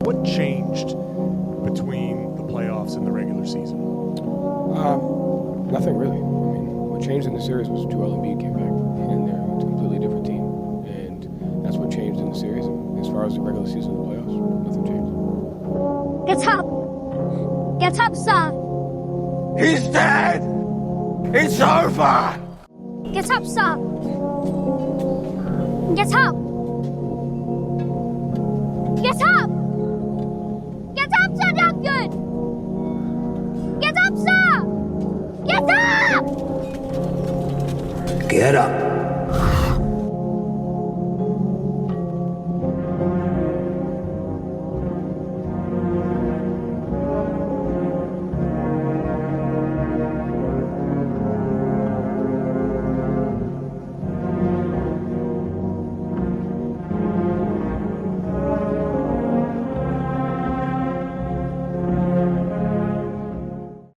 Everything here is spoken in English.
What changed between the playoffs and the regular season? Nothing really. I mean, what changed in the series was Joel Embiid came back, and they're a completely different team, and that's what changed in the series. And as far as the regular season and the playoffs, nothing changed. Get up! Get up, sir! He's dead! It's over! Get up, sir! Get up! Get up!